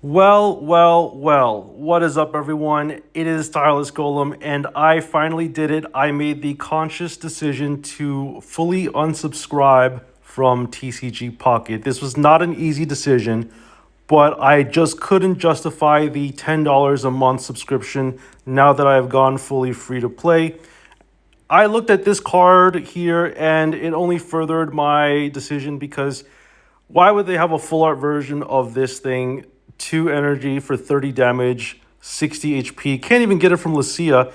Well, what is up, everyone? It is Tireless Golem, and I finally did it. I made the conscious decision to fully unsubscribe from TCG Pocket. This was not an easy decision, but I just couldn't justify the $10 a month subscription now that I have gone fully free to play. I looked at this card here, and it only furthered my decision because why would they have a full art version of this thing? 2 energy for 30 damage, 60 HP. Can't even get it from Lucia.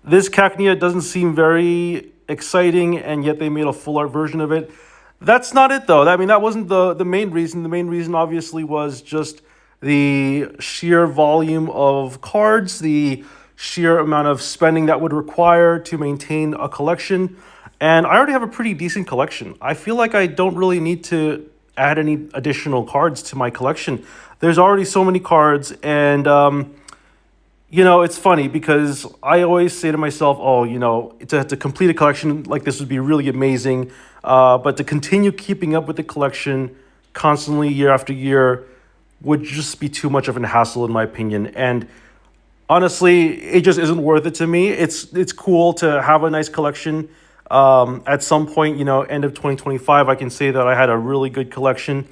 This Cacnea doesn't seem very exciting, and yet they made a full art version of it. That's not it, though. I mean, that wasn't the main reason. The main reason, obviously, was just the sheer volume of cards, the sheer amount of spending that would require to maintain a collection. And I already have a pretty decent collection. I feel like I don't really need to add any additional cards to my collection. There's already so many cards, and it's funny because I always say to myself, oh, to complete a collection like this would be really amazing, but to continue keeping up with the collection constantly year after year would just be too much of a hassle, in my opinion. And honestly, it just isn't worth it to me. It's cool to have a nice collection. At some point, end of 2025, I can say that I had a really good collection.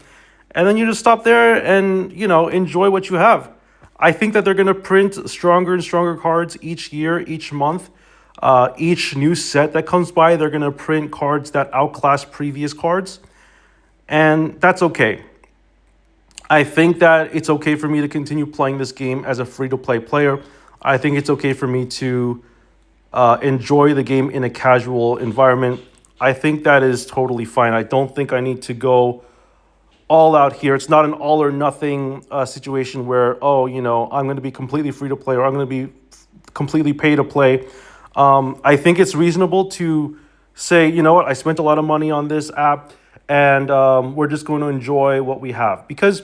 And then you just stop there and, enjoy what you have. I think that they're going to print stronger and stronger cards each year, each month. Each new set that comes by, they're going to print cards that outclass previous cards. And that's okay. I think that it's okay for me to continue playing this game as a free-to-play player. I think it's okay for me to enjoy the game in a casual environment. I think that is totally fine. I don't think I need to go all out here. It's not an all or nothing situation where, I'm going to be completely free to play or I'm going to be completely pay to play. I think it's reasonable to say, you know what, I spent a lot of money on this app and we're just going to enjoy what we have. Because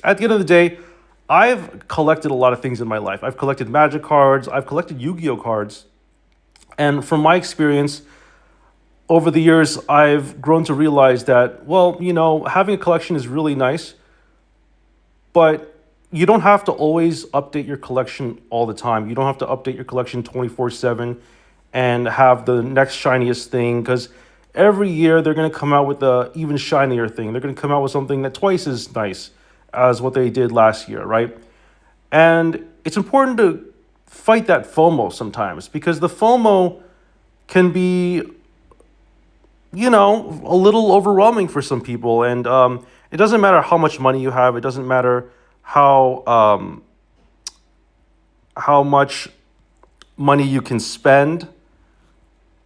at the end of the day, I've collected a lot of things in my life. I've collected Magic cards. I've collected Yu-Gi-Oh cards. And from my experience, over the years, I've grown to realize that, having a collection is really nice, but you don't have to always update your collection all the time. You don't have to update your collection 24/7 and have the next shiniest thing, because every year they're going to come out with a even shinier thing. They're going to come out with something that's twice as nice as what they did last year, right? And it's important to fight that FOMO sometimes, because the FOMO can be a little overwhelming for some people. And it doesn't matter how much money you have. It doesn't matter how much money you can spend.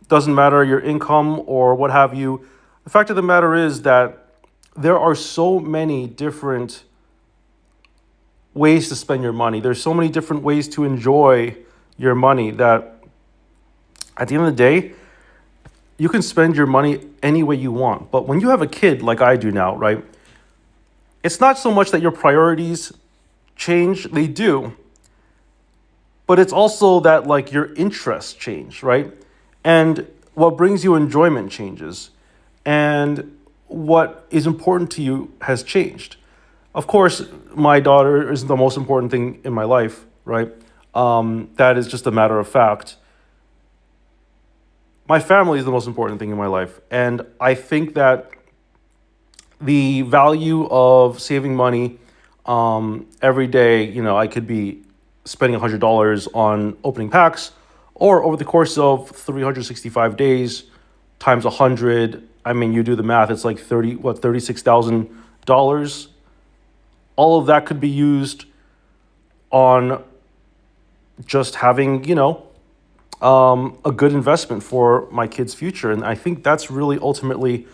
Doesn't matter your income or what have you. The fact of the matter is that there are so many different ways to spend your money. There's so many different ways to enjoy your money that at the end of the day, you can spend your money any way you want. But when you have a kid like I do now, right? It's not so much that your priorities change, they do. But it's also that your interests change, right? And what brings you enjoyment changes. And what is important to you has changed. Of course, my daughter isn't the most important thing in my life, right? That is just a matter of fact. My family is the most important thing in my life. And I think that the value of saving money every day, I could be spending $100 on opening packs, or over the course of 365 days times 100, I mean, you do the math, it's like $36,000. All of that could be used on just having, a good investment for my kids' future. And I think that's really ultimately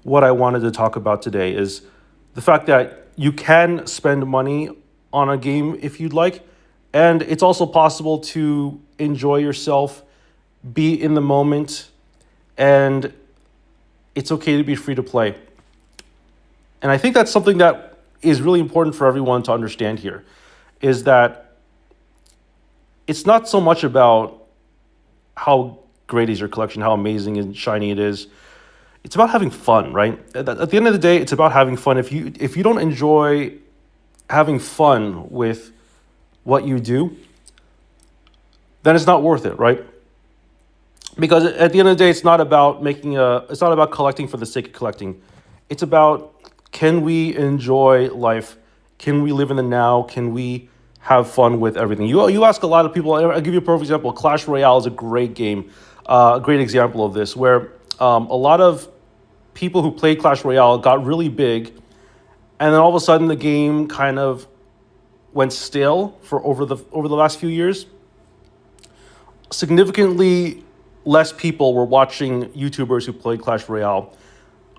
what I wanted to talk about today, is the fact that you can spend money on a game if you'd like, and it's also possible to enjoy yourself, be in the moment, and it's okay to be free to play. And I think that's something that is really important for everyone to understand here, is that it's not so much about how great is your collection, how amazing and shiny it is. It's about having fun, right? At the end of the day, it's about having fun. If you don't enjoy having fun with what you do, then it's not worth it, right? Because at the end of the day, it's not about collecting for the sake of collecting. It's about, can we enjoy life? Can we live in the now? Can we have fun with everything? You ask a lot of people. I'll give you a perfect example. Clash Royale is a great game, a great example of this, where a lot of people who played Clash Royale got really big, and then all of a sudden the game kind of went stale for over the last few years. Significantly less people were watching YouTubers who played Clash Royale.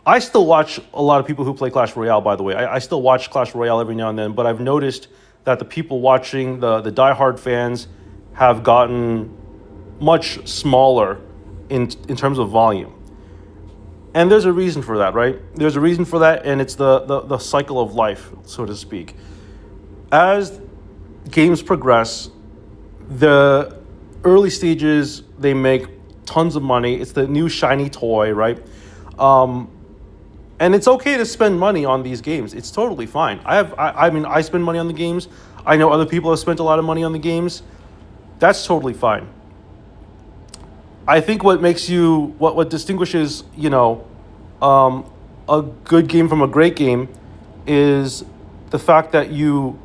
I still watch a lot of people who play Clash Royale, by the way. I still watch Clash Royale every now and then, but I've noticed that the people watching, the diehard fans, have gotten much smaller in terms of volume. And there's a reason for that, right? There's a reason for that, and it's the cycle of life, so to speak. As games progress, the early stages, they make tons of money. It's the new shiny toy, right? And it's okay to spend money on these games. It's totally fine. I mean, I spend money on the games. I know other people have spent a lot of money on the games. That's totally fine. I think what distinguishes, a good game from a great game is the fact that you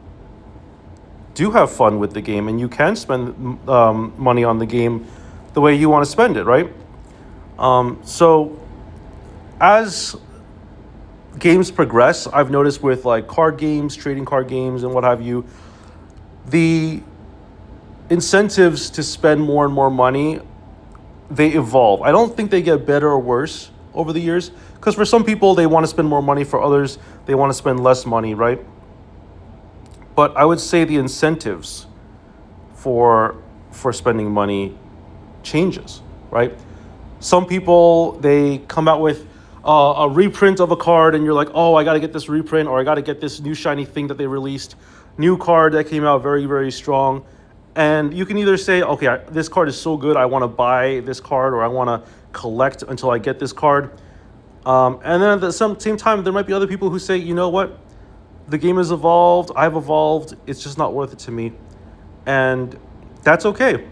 do have fun with the game and you can spend money on the game the way you want to spend it, right? So as games progress, I've noticed with like card games, trading card games, and what have you, the incentives to spend more and more money, they evolve. I don't think they get better or worse over the years, because for some people they want to spend more money, for others they want to spend less money, right? But I would say the incentives for spending money changes, right? Some people, they come out with a reprint of a card and you're like, oh, I got to get this reprint, or I got to get this new shiny thing that they released, new card that came out very, very strong. And you can either say, okay, this card is so good, I want to buy this card, or I want to collect until I get this card. And then at the same time, there might be other people who say, you know what? The game has evolved, I've evolved, it's just not worth it to me. And that's okay.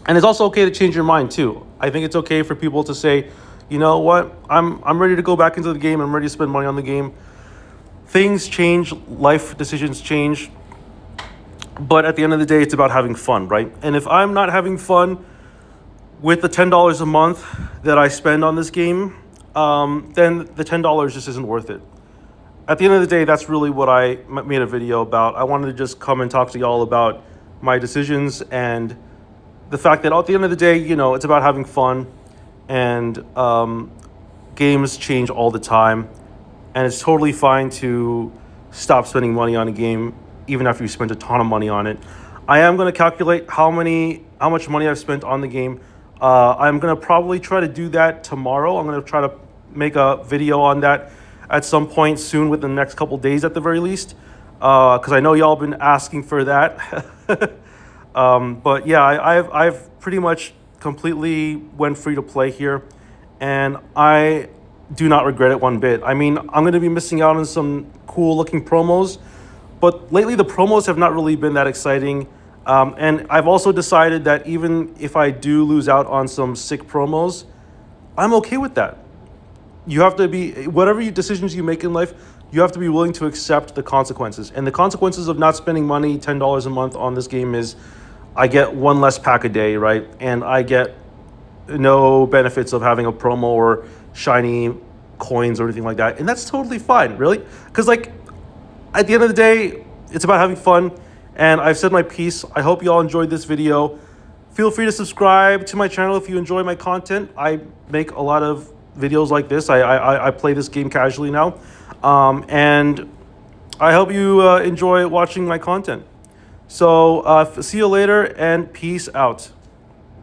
And it's also okay to change your mind too. I think it's okay for people to say, you know what, I'm ready to go back into the game, I'm ready to spend money on the game. Things change, life decisions change. But at the end of the day, it's about having fun, right? And if I'm not having fun with the $10 a month that I spend on this game, then the $10 just isn't worth it. At the end of the day, that's really what I made a video about. I wanted to just come and talk to y'all about my decisions and the fact that at the end of the day, it's about having fun, and games change all the time, and it's totally fine to stop spending money on a game even after you spent a ton of money on it. I am going to calculate how much money I've spent on the game. I'm going to probably try to do that tomorrow. I'm going to try to make a video on that at some point soon, within the next couple days at the very least, because I know y'all been asking for that. But yeah, I've pretty much completely went free to play here, and I do not regret it one bit. I mean, I'm going to be missing out on some cool looking promos, but lately the promos have not really been that exciting. And I've also decided that even if I do lose out on some sick promos, I'm okay with that. You have to be, whatever decisions you make in life, you have to be willing to accept the consequences. And the consequences of not spending money, $10 a month on this game, is I get one less pack a day, right? And I get no benefits of having a promo or shiny coins or anything like that. And that's totally fine, really. Because at the end of the day, it's about having fun. And I've said my piece. I hope you all enjoyed this video. Feel free to subscribe to my channel if you enjoy my content. I make a lot of videos like this. I play this game casually now. And I hope you enjoy watching my content. So see you later, and peace out.